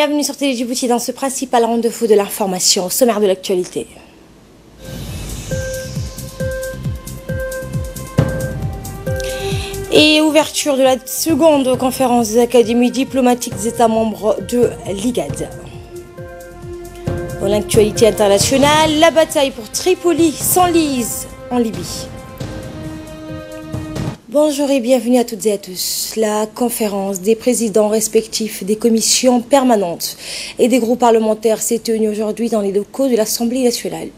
Bienvenue sur Télé Djibouti dans ce principal rendez-vous de l'information au sommaire de l'actualité. Et ouverture de la seconde conférence des académies diplomatiques des États membres de l'IGAD. Dans l'actualité internationale, la bataille pour Tripoli s'enlise en Libye. Bonjour et bienvenue à toutes et à tous. La conférence des présidents respectifs des commissions permanentes et des groupes parlementaires s'est tenue aujourd'hui dans les locaux de l'Assemblée nationale.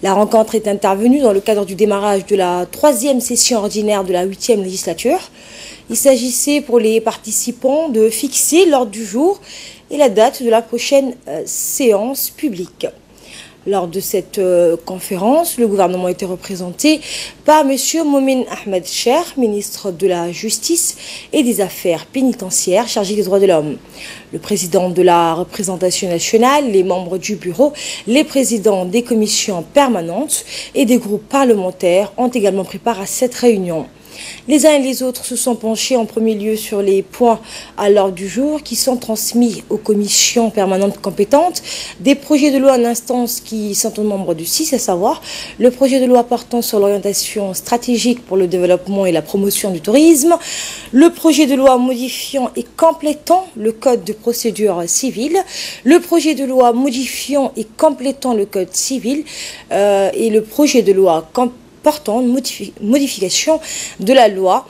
La rencontre est intervenue dans le cadre du démarrage de la 3e session ordinaire de la 8e législature. Il s'agissait pour les participants de fixer l'ordre du jour et la date de la prochaine séance publique. Lors de cette conférence, le gouvernement était représenté par M. Momin Ahmed Cher, ministre de la Justice et des Affaires pénitentiaires chargé des droits de l'homme. Le président de la représentation nationale, les membres du bureau, les présidents des commissions permanentes et des groupes parlementaires ont également pris part à cette réunion. Les uns et les autres se sont penchés en premier lieu sur les points à l'ordre du jour qui sont transmis aux commissions permanentes compétentes, des projets de loi en instance qui sont au nombre de 6, à savoir le projet de loi portant sur l'orientation stratégique pour le développement et la promotion du tourisme, le projet de loi modifiant et complétant le code de procédure civile, le projet de loi modifiant et complétant le code civil et le projet de loi portant modification de la loi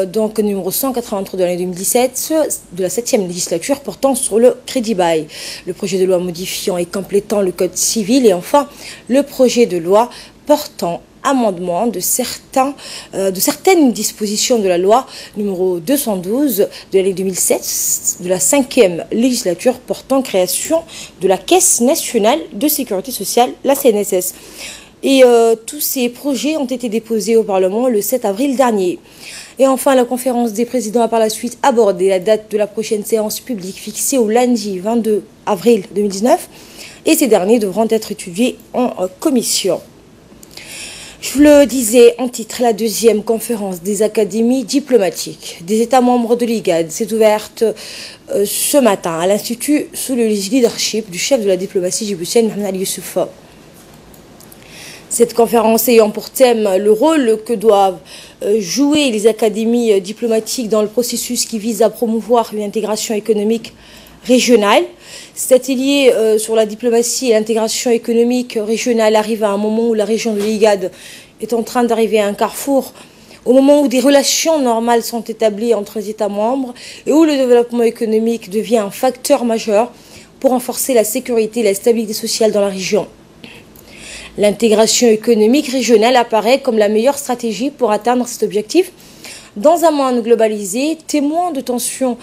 donc numéro 183 de l'année 2017 de la 7e législature portant sur le crédit bail, le projet de loi modifiant et complétant le code civil et enfin le projet de loi portant amendement de certaines dispositions de la loi numéro 212 de l'année 2007 de la 5e législature portant création de la Caisse nationale de sécurité sociale, la CNSS. Et tous ces projets ont été déposés au Parlement le 7 avril dernier. Et enfin, la conférence des présidents a par la suite abordé la date de la prochaine séance publique fixée au lundi 22 avril 2019. Et ces derniers devront être étudiés en commission. Je vous le disais en titre, la 2e conférence des académies diplomatiques des États membres de l'IGAD s'est ouverte ce matin à l'Institut sous le leadership du chef de la diplomatie djiboutienne, Mohamed Ali Youssouf. Cette conférence ayant pour thème le rôle que doivent jouer les académies diplomatiques dans le processus qui vise à promouvoir une intégration économique régionale. Cet atelier sur la diplomatie et l'intégration économique régionale arrive à un moment où la région de l'IGAD est en train d'arriver à un carrefour, au moment où des relations normales sont établies entre les États membres et où le développement économique devient un facteur majeur pour renforcer la sécurité et la stabilité sociale dans la région. L'intégration économique régionale apparaît comme la meilleure stratégie pour atteindre cet objectif dans un monde globalisé, témoin de tensions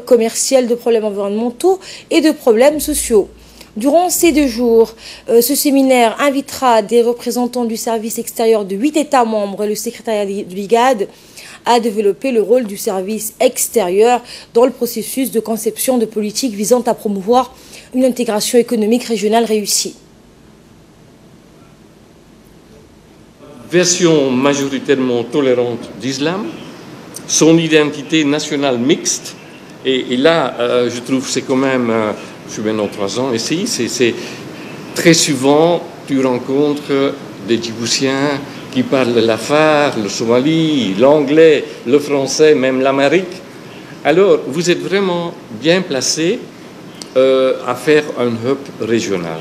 commerciales, de problèmes environnementaux et de problèmes sociaux. Durant ces 2 jours, ce séminaire invitera des représentants du service extérieur de 8 États membres et le secrétariat de l'IGAD à développer le rôle du service extérieur dans le processus de conception de politiques visant à promouvoir une intégration économique régionale réussie. Version majoritairement tolérante d'islam, son identité nationale mixte, et là, je trouve que c'est quand même, je suis maintenant 3 ans ici, c'est très souvent, tu rencontres des Djiboutiens qui parlent l'afar, le somali, l'anglais, le français, même l'amérique. Alors, vous êtes vraiment bien placé à faire un hub régional,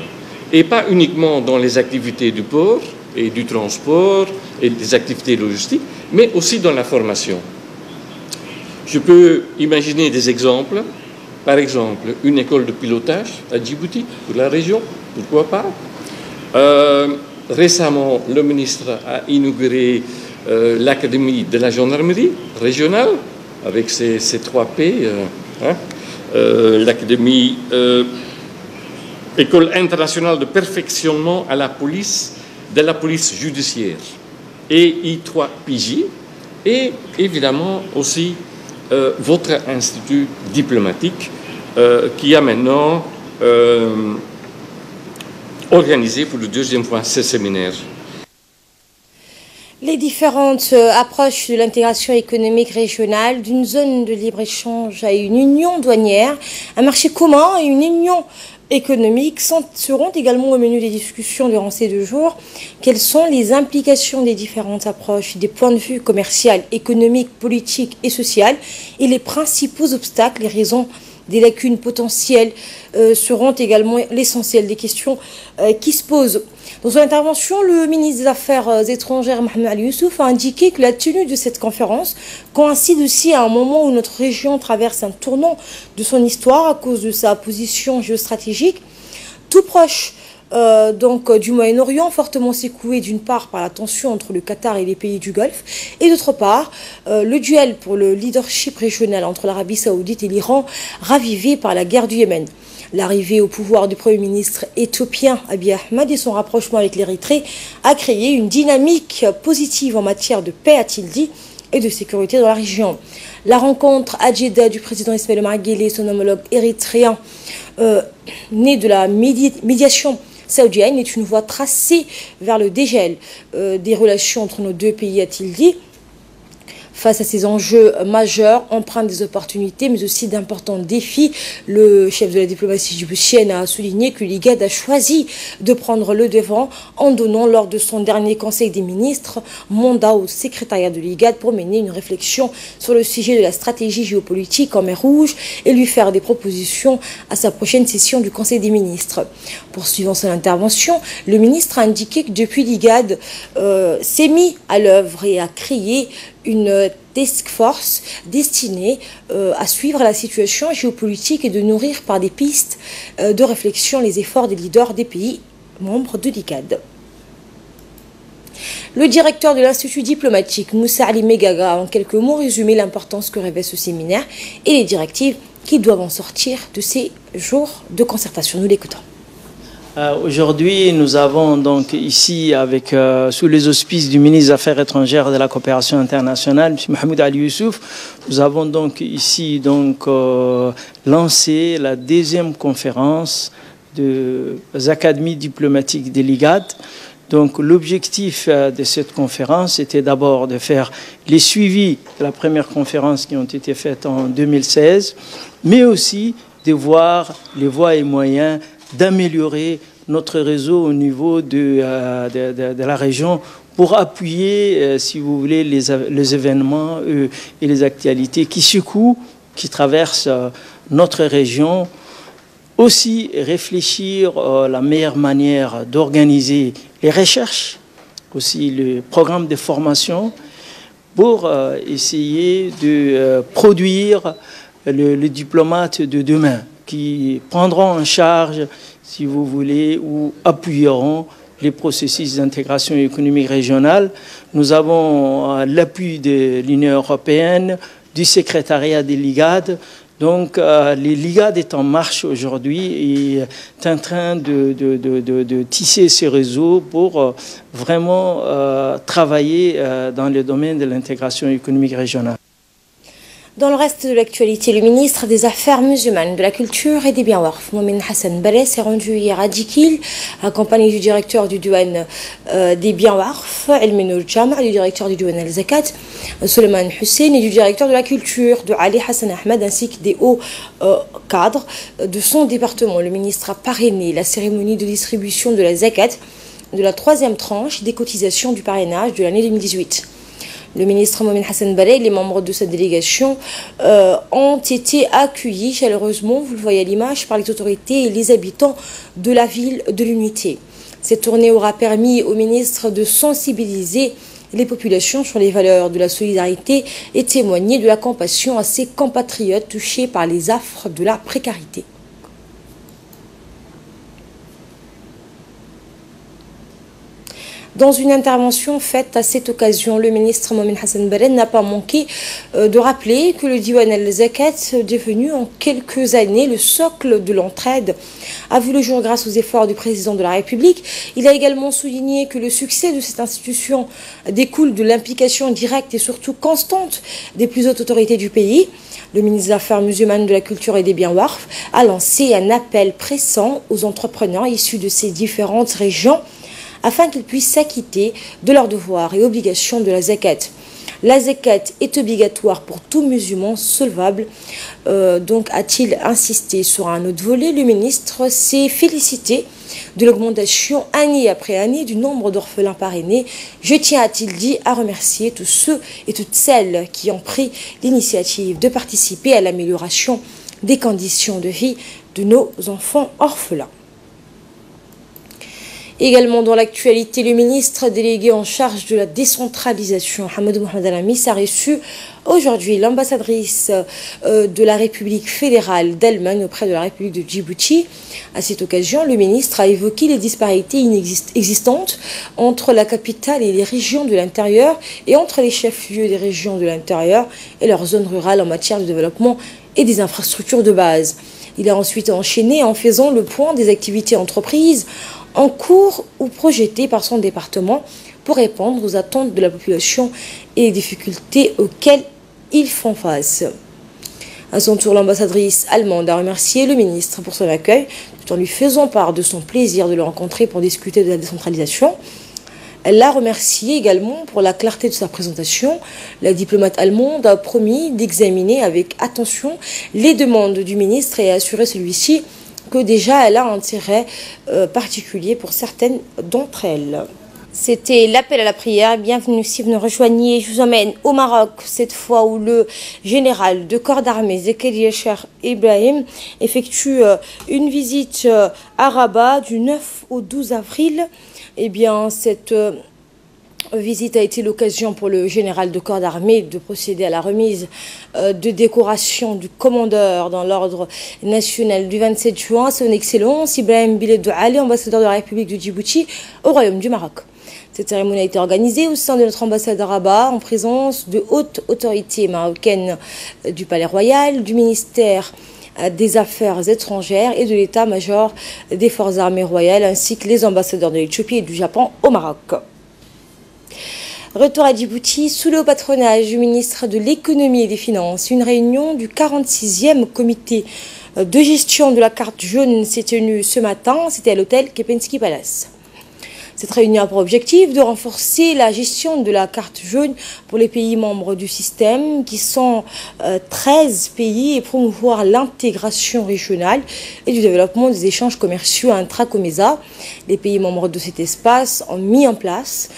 et pas uniquement dans les activités du port, et du transport et des activités logistiques, mais aussi dans la formation. Je peux imaginer des exemples. Par exemple, une école de pilotage à Djibouti, pour la région, pourquoi pas. Récemment, le ministre a inauguré l'académie de la gendarmerie régionale, avec ses 3 P, l'académie École internationale de perfectionnement à la police, de la police judiciaire, et I3PJ, et évidemment aussi votre institut diplomatique qui a maintenant organisé pour le 2e fois ce séminaire. Les différentes approches de l'intégration économique régionale, d'une zone de libre-échange à une union douanière, un marché commun et une union économique seront également au menu des discussions durant ces 2 jours. Quelles sont les implications des différentes approches, des points de vue commercial, économique, politique et social, et les principaux obstacles, les raisons des lacunes potentielles seront également l'essentiel des questions qui se posent. Dans son intervention, le ministre des Affaires étrangères, Mohamed Ali Youssouf, a indiqué que la tenue de cette conférence coïncide aussi à un moment où notre région traverse un tournant de son histoire à cause de sa position géostratégique, tout proche du Moyen-Orient, fortement secoué d'une part par la tension entre le Qatar et les pays du Golfe, et d'autre part le duel pour le leadership régional entre l'Arabie Saoudite et l'Iran, ravivé par la guerre du Yémen. L'arrivée au pouvoir du Premier ministre éthiopien Abiy Ahmed et son rapprochement avec l'Érythrée a créé une dynamique positive en matière de paix, a-t-il dit, et de sécurité dans la région. La rencontre à Jeddah du président Ismaël Omar Guelleh et son homologue érythréen, née de la médiation saoudienne, est une voie tracée vers le dégel des relations entre nos 2 pays, a-t-il dit. Face à ces enjeux majeurs, empreints des opportunités, mais aussi d'importants défis, le chef de la diplomatie djiboutienne a souligné que l'IGAD a choisi de prendre le devant en donnant, lors de son dernier Conseil des ministres, mandat au secrétariat de l'IGAD pour mener une réflexion sur le sujet de la stratégie géopolitique en mer Rouge et lui faire des propositions à sa prochaine session du Conseil des ministres. Poursuivant son intervention, le ministre a indiqué que depuis l'IGAD s'est mis à l'œuvre et a créé une task force destinée à suivre la situation géopolitique et de nourrir par des pistes de réflexion les efforts des leaders des pays membres de l'IGAD. Le directeur de l'Institut diplomatique, Moussa Ali Megaga, a en quelques mots résumé l'importance que revêt ce séminaire et les directives qui doivent en sortir de ces jours de concertation. Nous l'écoutons. Aujourd'hui, nous avons donc ici, sous les auspices du ministre des Affaires étrangères et de la coopération internationale, M. Mohamed Ali Youssouf, nous avons donc ici lancé la 2e conférence des académies diplomatiques de l'IGAD. Donc l'objectif de cette conférence était d'abord de faire les suivis de la première conférence qui ont été faites en 2016, mais aussi de voir les voies et moyens d'améliorer notre réseau au niveau de la région pour appuyer, si vous voulez, les événements et les actualités qui secouent, qui traversent notre région. Aussi réfléchir la meilleure manière d'organiser les recherches, aussi le programme de formation pour essayer de produire le diplomate de demain qui prendront en charge, si vous voulez, ou appuieront les processus d'intégration économique régionale. Nous avons l'appui de l'Union européenne, du secrétariat de l'IGAD. Donc, l'IGAD est en marche aujourd'hui et est en train de tisser ce réseau pour vraiment travailler dans le domaine de l'intégration économique régionale. Dans le reste de l'actualité, le ministre des Affaires musulmanes, de la Culture et des Biens Warf, Momin Hassan Baleh, s'est rendu hier à Dikil, accompagné du directeur du douane des Biens Warf, El Menour Jama, du directeur du douane El Zakat, Suleiman Hussein, et du directeur de la Culture, de Ali Hassan Ahmed, ainsi que des hauts cadres de son département. Le ministre a parrainé la cérémonie de distribution de la Zakat de la 3e tranche des cotisations du parrainage de l'année 2018. Le ministre Momin Hassan Baleh et les membres de cette délégation ont été accueillis chaleureusement, vous le voyez à l'image, par les autorités et les habitants de la ville de l'Unité. Cette tournée aura permis au ministre de sensibiliser les populations sur les valeurs de la solidarité et témoigner de la compassion à ses compatriotes touchés par les affres de la précarité. Dans une intervention faite à cette occasion, le ministre Momin Hassan Baleh n'a pas manqué de rappeler que le Diwan al-Zakat, devenu en quelques années le socle de l'entraide, a vu le jour grâce aux efforts du président de la République. Il a également souligné que le succès de cette institution découle de l'implication directe et surtout constante des plus hautes autorités du pays. Le ministre des Affaires musulmanes, de la Culture et des Biens Warf a lancé un appel pressant aux entrepreneurs issus de ces différentes régions afin qu'ils puissent s'acquitter de leurs devoirs et obligations de la zakat. La zakat est obligatoire pour tout musulman solvable. Donc a-t-il insisté sur un autre volet. Le ministre s'est félicité de l'augmentation année après année du nombre d'orphelins parrainés. Je tiens, a-t-il dit, à remercier tous ceux et toutes celles qui ont pris l'initiative de participer à l'amélioration des conditions de vie de nos enfants orphelins. Également dans l'actualité, le ministre délégué en charge de la décentralisation, Hamadou Mohamed Al-Amis, a reçu aujourd'hui l'ambassadrice de la République fédérale d'Allemagne auprès de la République de Djibouti. À cette occasion, le ministre a évoqué les disparités existantes entre la capitale et les régions de l'intérieur et entre les chefs-lieux des régions de l'intérieur et leurs zones rurales en matière de développement et des infrastructures de base. Il a ensuite enchaîné en faisant le point des activités entreprises en cours ou projetées par son département pour répondre aux attentes de la population et les difficultés auxquelles ils font face. À son tour, l'ambassadrice allemande a remercié le ministre pour son accueil, tout en lui faisant part de son plaisir de le rencontrer pour discuter de la décentralisation. Elle l'a remercié également pour la clarté de sa présentation. La diplomate allemande a promis d'examiner avec attention les demandes du ministre et a assuré celui-ci que déjà elle a un intérêt particulier pour certaines d'entre elles. C'était l'appel à la prière. Bienvenue si vous nous rejoignez. Je vous emmène au Maroc, cette fois où le général de corps d'armée, Zakaria Cheikh Ibrahim, effectue une visite à Rabat du 9 au 12 avril. Eh bien, cette visite a été l'occasion pour le général de corps d'armée de procéder à la remise de décoration du commandeur dans l'ordre national du 27 juin, son Excellence Ibrahim Biledou Ali, ambassadeur de la République de Djibouti au Royaume du Maroc. Cette cérémonie a été organisée au sein de notre ambassade à Rabat en présence de hautes autorités marocaines du Palais Royal, du ministère des Affaires étrangères et de l'état-major des forces armées royales, ainsi que les ambassadeurs de l'Éthiopie et du Japon au Maroc. Retour à Djibouti, sous le patronage du ministre de l'Économie et des Finances, une réunion du 46e comité de gestion de la carte jaune s'est tenue ce matin, c'était à l'hôtel Kempinski Palace. Cette réunion a pour objectif de renforcer la gestion de la carte jaune pour les pays membres du système, qui sont 13 pays, et promouvoir l'intégration régionale et du développement des échanges commerciaux intra-COMESA. Les pays membres de cet espace ont mis en place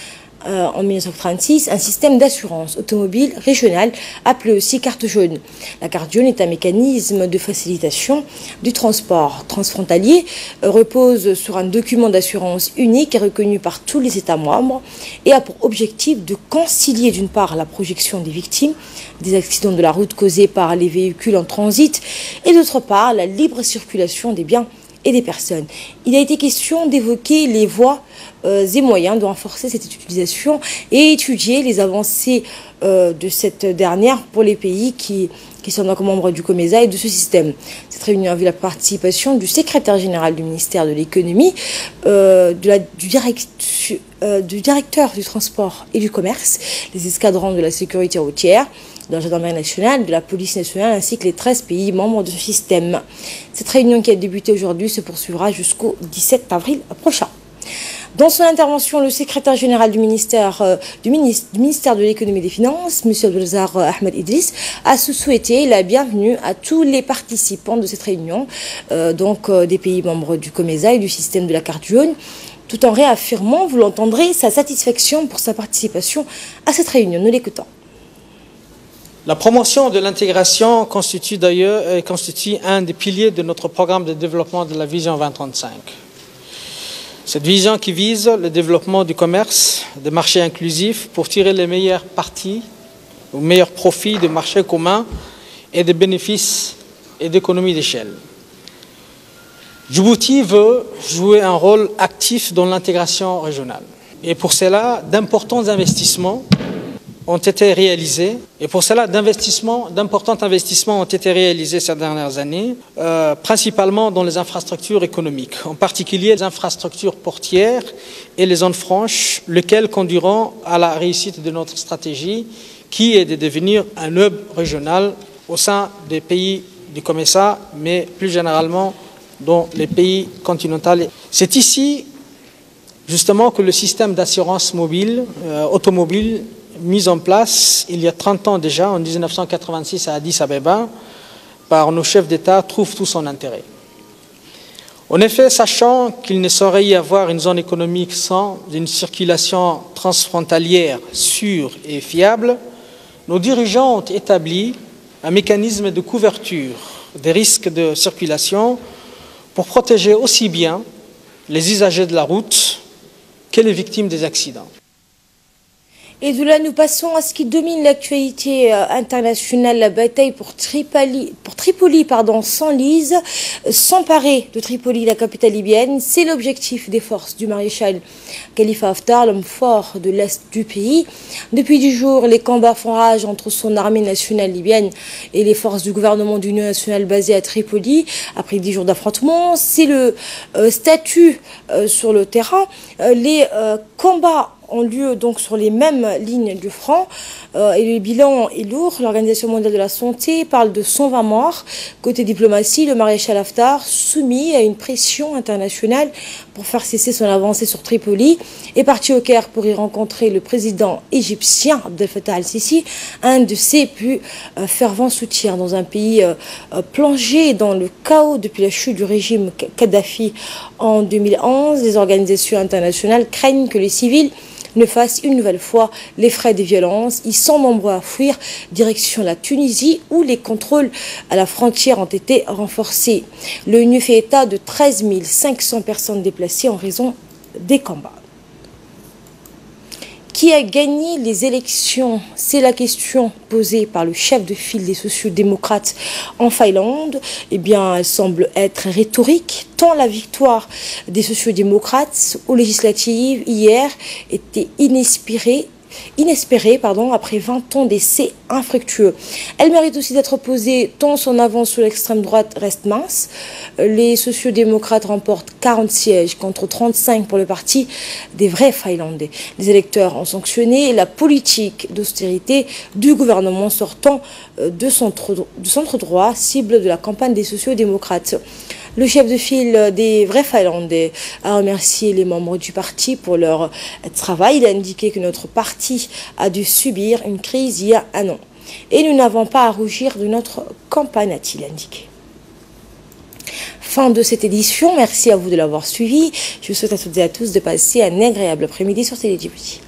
en 1936 un système d'assurance automobile régional appelé aussi carte jaune. La carte jaune est un mécanisme de facilitation du transport transfrontalier, repose sur un document d'assurance unique et reconnu par tous les États membres et a pour objectif de concilier d'une part la projection des victimes des accidents de la route causés par les véhicules en transit et d'autre part la libre circulation des biens et des personnes. Il a été question d'évoquer les voies et moyens de renforcer cette utilisation et étudier les avancées de cette dernière pour les pays qui sont donc membres du COMESA et de ce système. Cette réunion a vu la participation du secrétaire général du ministère de l'économie, du directeur du transport et du commerce, les escadrons de la sécurité routière, de la gendarmerie nationale, de la police nationale, ainsi que les 13 pays membres de ce système. Cette réunion qui a débuté aujourd'hui se poursuivra jusqu'au 17 avril prochain. Dans son intervention, le secrétaire général du ministère de l'économie et des finances, M. Abdelazar Ahmed Idriss, a souhaité la bienvenue à tous les participants de cette réunion, des pays membres du COMESA et du système de la carte jaune, tout en réaffirmant, vous l'entendrez, sa satisfaction pour sa participation à cette réunion. Nous l'écoutons. La promotion de l'intégration constitue un des piliers de notre programme de développement de la Vision 2035. Cette vision qui vise le développement du commerce, des marchés inclusifs pour tirer les meilleures parties, les meilleurs profits des marchés communs et des bénéfices et d'économies d'échelle. Djibouti veut jouer un rôle actif dans l'intégration régionale. Et pour cela, d'importants investissements ont été réalisés. Et pour cela, d'importants investissements ont été réalisés ces dernières années, principalement dans les infrastructures économiques, en particulier les infrastructures portières et les zones franches, lesquelles conduiront à la réussite de notre stratégie, qui est de devenir un hub régional au sein des pays du COMESA, mais plus généralement dans les pays continentaux. C'est ici justement que le système d'assurance automobile mis en place il y a 30 ans déjà, en 1986 à Addis Abeba, par nos chefs d'État, trouve tout son intérêt. En effet, sachant qu'il ne saurait y avoir une zone économique sans une circulation transfrontalière sûre et fiable, nos dirigeants ont établi un mécanisme de couverture des risques de circulation pour protéger aussi bien les usagers de la route que les victimes des accidents. Et de là, nous passons à ce qui domine l'actualité internationale. La bataille pour Tripoli, s'enlise. S'emparer de Tripoli, la capitale libyenne, c'est l'objectif des forces du maréchal Khalifa Haftar, l'homme fort de l'Est du pays. Depuis 10 jours, les combats font rage entre son armée nationale libyenne et les forces du gouvernement d'union nationale basées à Tripoli. Après 10 jours d'affrontement, c'est le statut sur le terrain. Les combats ont lieu donc sur les mêmes lignes du front et le bilan est lourd. L'Organisation mondiale de la santé parle de 120 morts. Côté diplomatie, le maréchal Haftar, soumis à une pression internationale pour faire cesser son avancée sur Tripoli, est parti au Caire pour y rencontrer le président égyptien Abdel Fattah al-Sisi, un de ses plus fervents soutiens dans un pays plongé dans le chaos depuis la chute du régime Kadhafi en 2011. Les organisations internationales craignent que les civils ne fassent une nouvelle fois les frais des violences. Ils sont nombreux à fuir direction la Tunisie où les contrôles à la frontière ont été renforcés. L'ONU fait état de 13 500 personnes déplacées en raison des combats. Qui a gagné les élections? C'est la question posée par le chef de file des sociaux-démocrates en Finlande. Eh bien, elle semble être rhétorique, tant la victoire des sociaux-démocrates aux législatives hier était inespérée après 20 ans d'essais infructueux. Elle mérite aussi d'être posée tant son avance sur l'extrême droite reste mince. Les sociaux-démocrates remportent 40 sièges contre 35 pour le parti des vrais Finlandais. Les électeurs ont sanctionné la politique d'austérité du gouvernement sortant de centre droit, cible de la campagne des sociaux-démocrates. Le chef de file des vrais Finlandais a remercié les membres du parti pour leur travail. Il a indiqué que notre parti a dû subir une crise il y a un an. Et nous n'avons pas à rougir de notre campagne, a-t-il indiqué. Fin de cette édition. Merci à vous de l'avoir suivi. Je vous souhaite à toutes et à tous de passer un agréable après-midi sur Télé Djibouti.